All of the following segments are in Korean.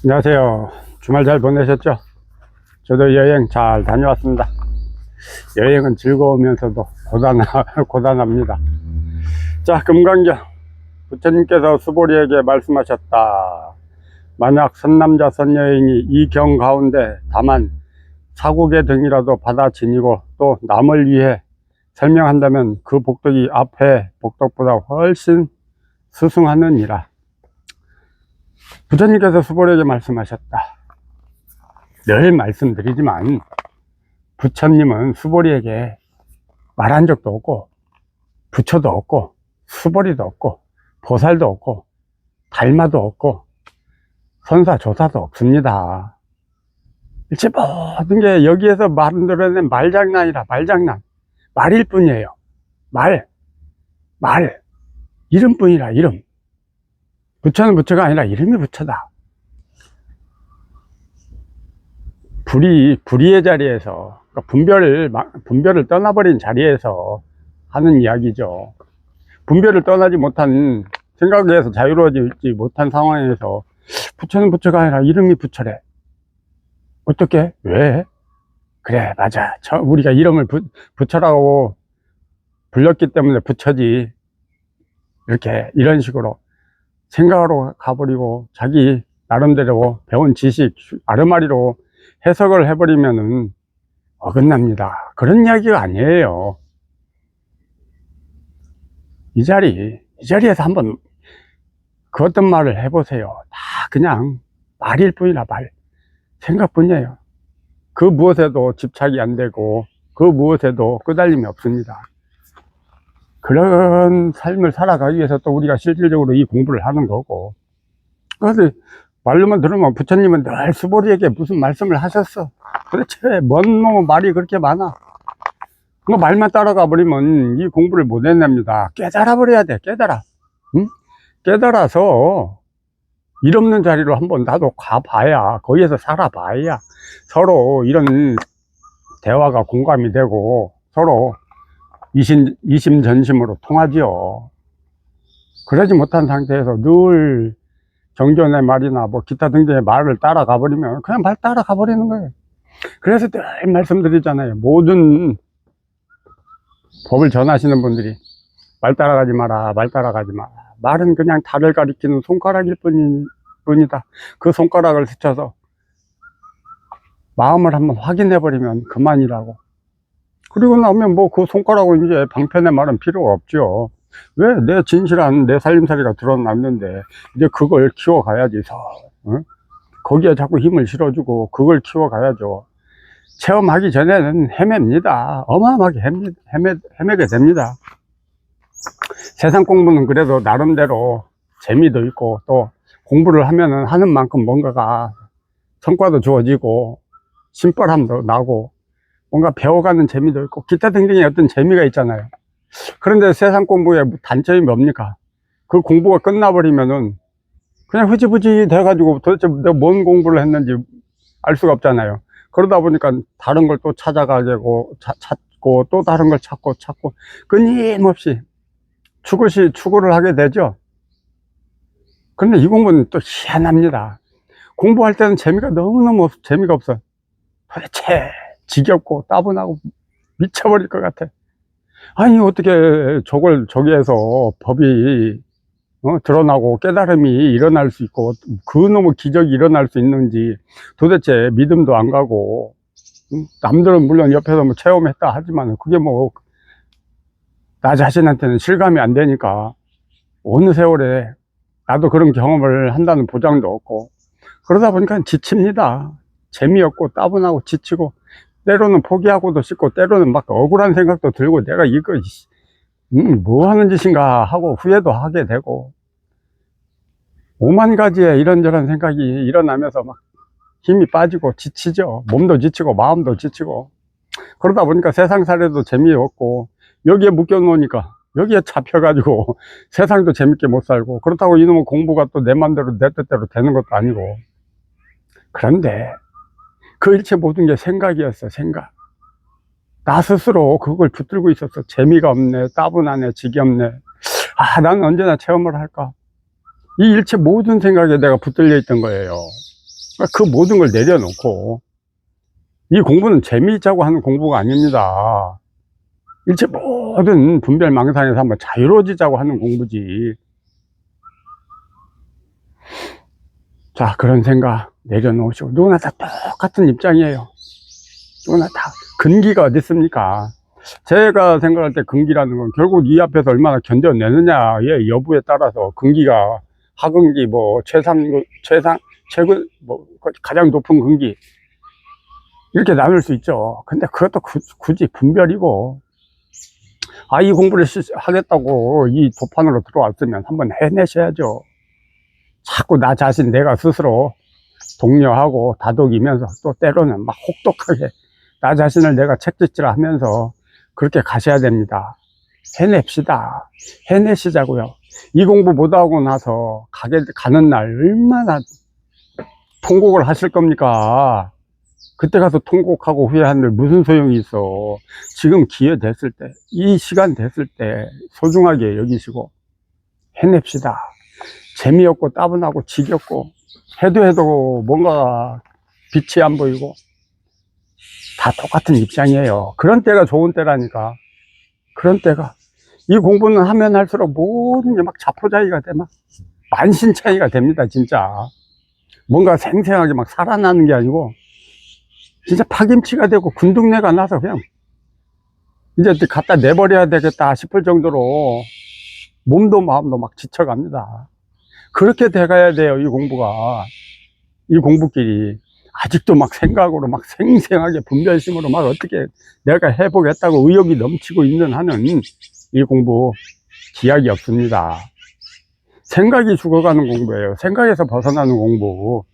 안녕하세요. 주말 잘 보내셨죠? 저도 여행 잘 다녀왔습니다. 여행은 즐거우면서도 고단합니다. 자, 금강경. 부처님께서 수보리에게 말씀하셨다. 만약 선남자 선여인이 이 경 가운데 다만 사국의 등이라도 받아 지니고 또 남을 위해 설명한다면 그 복덕이 앞에 복덕보다 훨씬 스승하느니라. 부처님께서 수보리에게 말씀하셨다. 늘 말씀드리지만 부처님은 수보리에게 말한 적도 없고 부처도 없고 수보리도 없고 보살도 없고 달마도 없고 선사조사도 없습니다. 일체 모든 게 여기에서 만들어낸 말장난이라. 말장난, 말일 뿐이에요. 말 이름뿐이라. 이름. 부처는 부처가 아니라 이름이 부처다. 불의의 자리에서, 그러니까 분별을 떠나버린 자리에서 하는 이야기죠. 분별을 떠나지 못한, 생각에서 자유로워지지 못한 상황에서 부처는 부처가 아니라 이름이 부처래. 어떻게? 왜? 그래, 맞아. 우리가 이름을 부처라고 불렀기 때문에 부처지. 이런 식으로 생각으로 가버리고 자기 나름대로 배운 지식 아르마리로 해석을 해버리면은 어긋납니다. 그런 이야기가 아니에요. 이 자리에서 한번 그 어떤 말을 해보세요. 다 그냥 말일 뿐이라. 말, 생각뿐이에요. 그 무엇에도 집착이 안 되고 그 무엇에도 끄달림이 없습니다. 그런 삶을 살아가기 위해서 또 우리가 실질적으로 이 공부를 하는 거고. 그래서 말로만 들으면 부처님은 늘 수보리에게 무슨 말씀을 하셨어. 도대체 뭔 놈의 말이 그렇게 많아. 뭐 말만 따라가 버리면 이 공부를 못 해냅니다. 깨달아 버려야 돼. 깨달아. 응? 깨달아서 일 없는 자리로 한번 나도 가봐야, 거기에서 살아봐야 서로 이런 대화가 공감이 되고 서로 이심전심으로 통하지요. 그러지 못한 상태에서 늘 정전의 말이나 뭐 기타 등등의 말을 따라가 버리면 그냥 말 따라가 버리는 거예요. 그래서 늘 말씀드리잖아요. 모든 법을 전하시는 분들이 말 따라가지 마라, 말 따라가지 마라. 말은 그냥 달을 가리키는 손가락일 뿐이다. 그 손가락을 스쳐서 마음을 한번 확인해 버리면 그만이라고. 그리고 나면 뭐 그 손가락은 이제 방편의 말은 필요가 없죠. 왜? 내 진실한 내 살림살이가 드러났는데 이제 그걸 키워가야지. 응? 거기에 자꾸 힘을 실어주고 그걸 키워가야죠. 체험하기 전에는 헤맵니다. 어마어마하게 헤매게 됩니다. 세상 공부는 그래도 나름대로 재미도 있고 또 공부를 하면은 하는 만큼 뭔가가 성과도 주어지고 신바람도 나고 뭔가 배워가는 재미도 있고 기타 등등의 어떤 재미가 있잖아요. 그런데 세상 공부의 단점이 뭡니까? 그 공부가 끝나버리면은 그냥 흐지부지 돼가지고 도대체 내가 뭔 공부를 했는지 알 수가 없잖아요. 그러다 보니까 다른 걸 또 찾아가고 찾고 또 다른 걸 찾고 끊임없이 추구를 하게 되죠. 그런데 이 공부는 또 희한합니다. 공부할 때는 재미가 너무너무 재미가 없어. 도대체 지겹고 따분하고 미쳐버릴 것 같아. 아니 어떻게 저기에서 법이 드러나고 깨달음이 일어날 수 있고 그 놈의 기적이 일어날 수 있는지 도대체 믿음도 안 가고. 남들은 물론 옆에서 뭐 체험했다 하지만 그게 뭐 나 자신한테는 실감이 안 되니까 어느 세월에 나도 그런 경험을 한다는 보장도 없고 그러다 보니까 지칩니다. 재미없고 따분하고 지치고 때로는 포기하고도 싶고 때로는 막 억울한 생각도 들고 내가 이거 뭐 하는 짓인가 하고 후회도 하게 되고 오만 가지의 이런저런 생각이 일어나면서 막 힘이 빠지고 지치죠. 몸도 지치고 마음도 지치고 그러다 보니까 세상살이도 재미없고 여기에 묶여 놓으니까 여기에 잡혀가지고 세상도 재밌게 못 살고 그렇다고 이놈의 공부가 또 내 맘대로 내 뜻대로 되는 것도 아니고. 그런데 그 일체 모든 게 생각이었어. 생각. 나 스스로 그걸 붙들고 있었어. 재미가 없네, 따분하네, 지겹네. 아, 난 언제나 체험을 할까? 이 일체 모든 생각에 내가 붙들려 있던 거예요. 그 모든 걸 내려놓고, 이 공부는 재미있자고 하는 공부가 아닙니다. 일체 모든 분별망상에서 한번 자유로워지자고 하는 공부지. 자, 그런 생각 내려놓으시고, 누구나 다 똑같은 입장이에요. 누구나 다. 근기가 어디 있습니까? 제가 생각할 때 근기라는 건 결국 이 앞에서 얼마나 견뎌내느냐의 여부에 따라서 근기가 하근기, 뭐, 최근, 뭐, 가장 높은 근기. 이렇게 나눌 수 있죠. 근데 그것도 굳이 분별이고, 이 공부를 하겠다고 이 도판으로 들어왔으면 한번 해내셔야죠. 자꾸 나 자신 내가 스스로 독려하고 다독이면서 또 때로는 막 혹독하게 나 자신을 내가 책짓질 하면서 그렇게 가셔야 됩니다. 해냅시다. 해내시자고요. 이 공부 못하고 나서 가는 날 얼마나 통곡을 하실 겁니까? 그때 가서 통곡하고 후회하는데 무슨 소용이 있어. 지금 기회 됐을 때, 이 시간 됐을 때 소중하게 여기시고 해냅시다. 재미없고 따분하고 지겹고 해도 뭔가 빛이 안 보이고 다 똑같은 입장이에요. 그런 때가 좋은 때라니까. 그런 때가. 이 공부는 하면 할수록 모든 게 막 자포자기가 돼. 막 만신창이가 됩니다, 진짜. 뭔가 생생하게 막 살아나는 게 아니고 진짜 파김치가 되고 군둥내가 나서 그냥 이제 갖다 내버려야 되겠다 싶을 정도로 몸도 마음도 막 지쳐갑니다. 그렇게 돼가야 돼요, 이 공부가. 이 공부끼리. 아직도 막 생각으로 막 생생하게 분별심으로 막 어떻게 내가 해보겠다고 의욕이 넘치고 있는 한은 이 공부 기약이 없습니다. 생각이 죽어가는 공부예요. 생각에서 벗어나는 공부.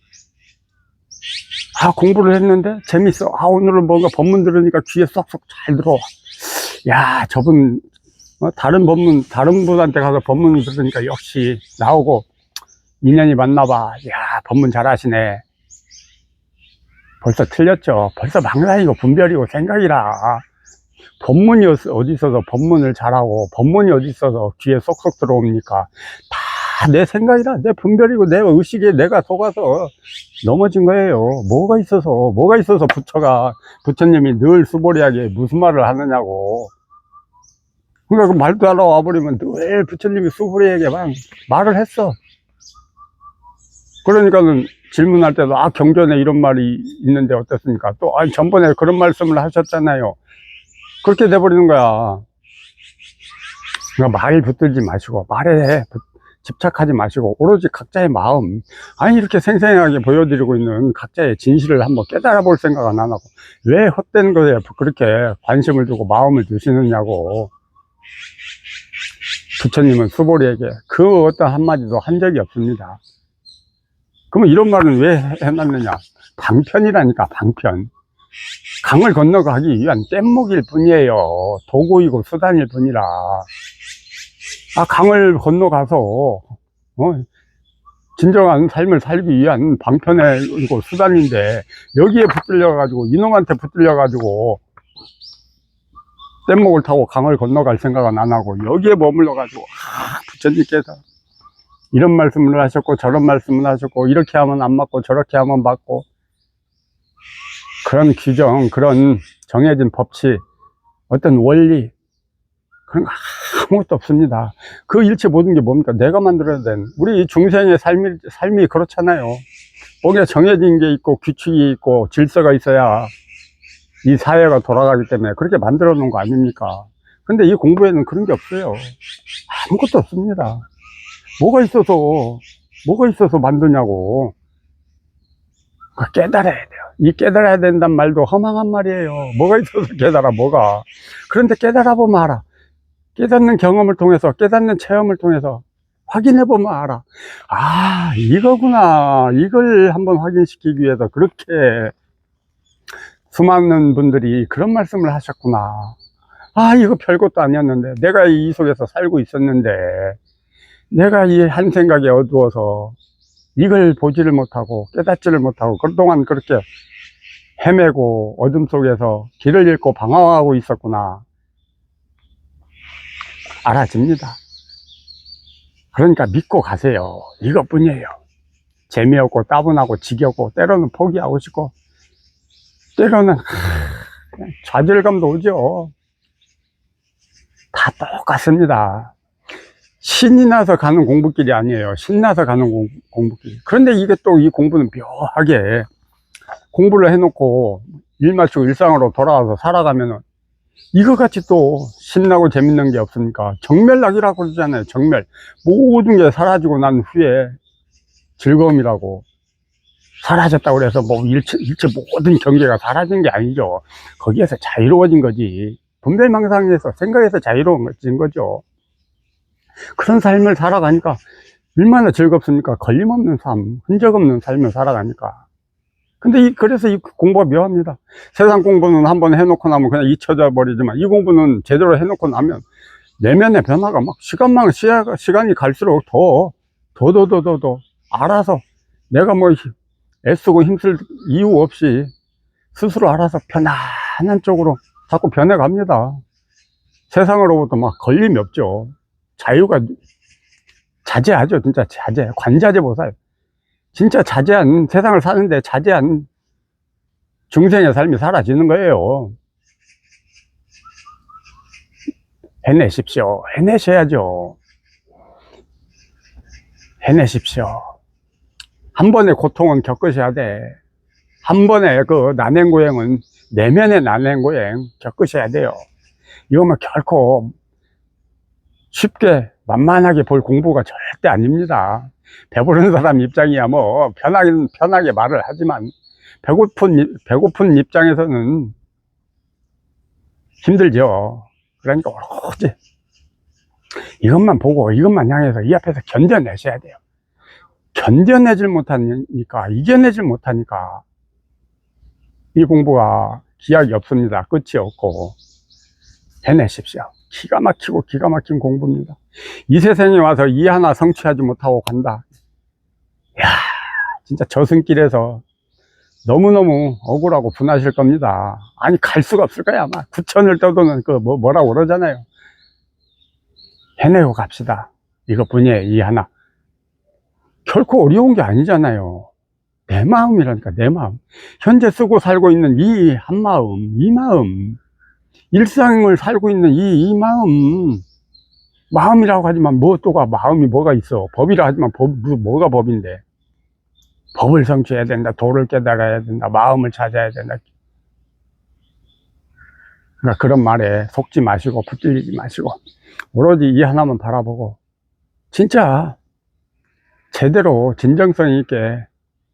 공부를 했는데 재밌어. 오늘은 뭔가 법문 들으니까 귀에 쏙쏙 잘 들어와. 야, 저분 다른 분한테 가서 법문을 들으니까 역시 나오고 인연이 맞나봐. 야, 법문 잘하시네. 벌써 틀렸죠. 벌써 망상이고 분별이고 생각이라. 법문이 어디 있어서 법문을 잘하고 법문이 어디 있어서 귀에 쏙쏙 들어옵니까? 다 내 생각이라, 내 분별이고 내 의식에 내가 속아서 넘어진 거예요. 뭐가 있어서 부처님이 늘 수보리하게 무슨 말을 하느냐고. 그러니까 그 말도 하러 와버리면 늘 부처님이 수보리하게 막 말을 했어. 그러니까는 질문할 때도 경전에 이런 말이 있는데 어떻습니까? 또 전번에 그런 말씀을 하셨잖아요. 그렇게 돼버리는 거야. 그러니까 말 붙들지 마시고 말에 집착하지 마시고 오로지 각자의 마음, 이렇게 생생하게 보여드리고 있는 각자의 진실을 한번 깨달아 볼 생각은 안 하고 왜 헛된 거에 그렇게 관심을 두고 마음을 두시느냐고. 부처님은 수보리에게 그 어떤 한마디도 한 적이 없습니다. 그러면 이런 말은 왜 해놨느냐? 방편이라니까, 방편. 강을 건너가기 위한 뗏목일 뿐이에요. 도구이고 수단일 뿐이라. 강을 건너가서 진정한 삶을 살기 위한 방편이고 수단인데 여기에 붙들려가지고 이놈한테 붙들려가지고 뗏목을 타고 강을 건너갈 생각은 안 하고 여기에 머물러가지고 부처님께서 이런 말씀을 하셨고 저런 말씀을 하셨고 이렇게 하면 안 맞고 저렇게 하면 맞고 그런 규정, 그런 정해진 법칙, 어떤 원리 그런 거 아무것도 없습니다. 그 일체 모든 게 뭡니까? 내가 만들어야 된 우리 중생의 삶이 그렇잖아요. 거기에 정해진 게 있고 규칙이 있고 질서가 있어야 이 사회가 돌아가기 때문에 그렇게 만들어 놓은 거 아닙니까? 근데 이 공부에는 그런 게 없어요. 아무것도 없습니다. 뭐가 있어서 만드냐고. 깨달아야 돼요. 이 깨달아야 된다는 말도 허망한 말이에요. 뭐가 있어서 깨달아, 뭐가. 그런데 깨달아 보면 알아. 깨닫는 경험을 통해서, 깨닫는 체험을 통해서 확인해 보면 알아. 이거구나. 이걸 한번 확인시키기 위해서 그렇게 수많은 분들이 그런 말씀을 하셨구나. 이거 별것도 아니었는데, 내가 이 속에서 살고 있었는데, 내가 이 한 생각에 어두워서 이걸 보지를 못하고 깨닫지를 못하고 그동안 그렇게 헤매고 어둠 속에서 길을 잃고 방황하고 있었구나. 알아집니다. 그러니까 믿고 가세요. 이것뿐이에요. 재미없고 따분하고 지겹고 때로는 포기하고 싶고 때로는 좌절감도 오죠. 다 똑같습니다. 신이 나서 가는 공부길이 아니에요. 신나서 가는 공부길. 그런데 이게 또 이 공부는 묘하게 공부를 해놓고 일 마치고 일상으로 돌아와서 살아가면은 이거같이 또 신나고 재밌는 게 없으니까 정멸락이라고 그러잖아요. 정멸. 모든 게 사라지고 난 후에 즐거움이라고. 사라졌다고 그래서 뭐 일체 모든 경계가 사라진 게 아니죠. 거기에서 자유로워진 거지. 분별망상에서 생각에서 자유로워진 거죠. 그런 삶을 살아가니까 얼마나 즐겁습니까? 걸림없는 삶, 흔적 없는 삶을 살아가니까. 근데 그래서 이 공부가 묘합니다. 세상 공부는 한번 해놓고 나면 그냥 잊혀져 버리지만 이 공부는 제대로 해놓고 나면 내면의 변화가 막 시간이 갈수록 더 알아서 내가 뭐 애쓰고 힘쓸 이유 없이 스스로 알아서 편안한 쪽으로 자꾸 변해갑니다. 세상으로부터 막 걸림이 없죠. 자유가 자제하죠. 진짜 자제, 관자재보살. 진짜 자제한 세상을 사는데 자제한 중생의 삶이 사라지는 거예요. 해내십시오. 해내셔야죠. 해내십시오. 한 번의 고통은 겪으셔야 돼. 한 번의 그 난행고행은 내면의 난행고행 겪으셔야 돼요. 이거면 결코 쉽게 만만하게 볼 공부가 절대 아닙니다. 배부른 사람 입장이야 뭐 편하게 말을 하지만 배고픈 입장에서는 힘들죠. 그러니까 오로지 이것만 보고 이것만 향해서 이 앞에서 견뎌내셔야 돼요. 견뎌내질 못하니까, 이겨내질 못하니까 이 공부가 기약이 없습니다. 끝이 없고 해내십시오. 기가 막힌 공부입니다. 이 세상에 와서 이 하나 성취하지 못하고 간다. 이야, 진짜 저승길에서 너무너무 억울하고 분하실 겁니다. 아니, 갈 수가 없을 거야, 아마. 구천을 떠도는 뭐라고 그러잖아요. 해내고 갑시다. 이것뿐이에요, 이 하나. 결코 어려운 게 아니잖아요. 내 마음이라니까, 내 마음. 현재 쓰고 살고 있는 이 한마음, 이 마음. 일상을 살고 있는 이 마음. 마음이라고 하지만 마음이 뭐가 있어. 법이라 하지만 뭐가 법인데. 법을 성취해야 된다. 도를 깨달아야 된다. 마음을 찾아야 된다. 그러니까 그런 말에 속지 마시고 붙들리지 마시고 오로지 이 하나만 바라보고 진짜 제대로 진정성 있게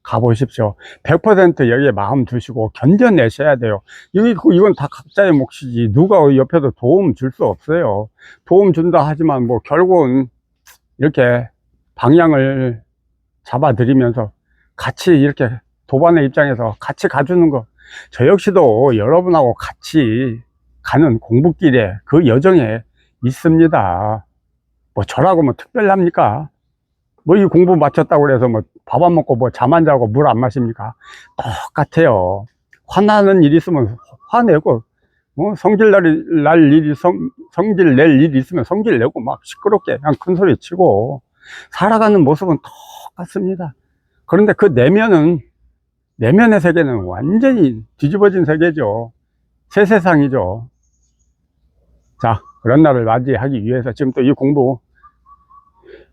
가보십시오. 100% 여기에 마음 두시고 견뎌내셔야 돼요. 이건 다 각자의 몫이지 누가 옆에서 도움 줄 수 없어요. 도움 준다 하지만 뭐 결국은 이렇게 방향을 잡아드리면서 같이 이렇게 도반의 입장에서 같이 가주는 거, 저 역시도 여러분하고 같이 가는 공부길에 그 여정에 있습니다. 뭐 저라고 뭐 특별합니까? 뭐 이 공부 마쳤다고 해서 뭐 밥 안 먹고 뭐 잠 안 자고 물 안 마십니까? 똑같아요. 화나는 일 있으면 화내고, 성질 낼 일이 있으면 성질 내고 막 시끄럽게 그냥 큰 소리 치고 살아가는 모습은 똑같습니다. 그런데 그 내면의 세계는 완전히 뒤집어진 세계죠. 새 세상이죠. 자, 그런 날을 맞이하기 위해서 지금 또 이 공부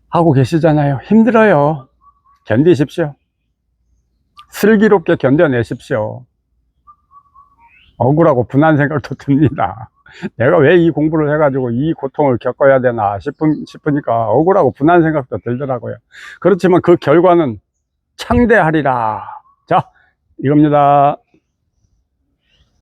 하고 계시잖아요. 힘들어요. 견디십시오. 슬기롭게 견뎌내십시오. 억울하고 분한 생각도 듭니다. 내가 왜 이 공부를 해가지고 이 고통을 겪어야 되나 싶으니까 억울하고 분한 생각도 들더라고요. 그렇지만 그 결과는 창대하리라. 자, 이겁니다.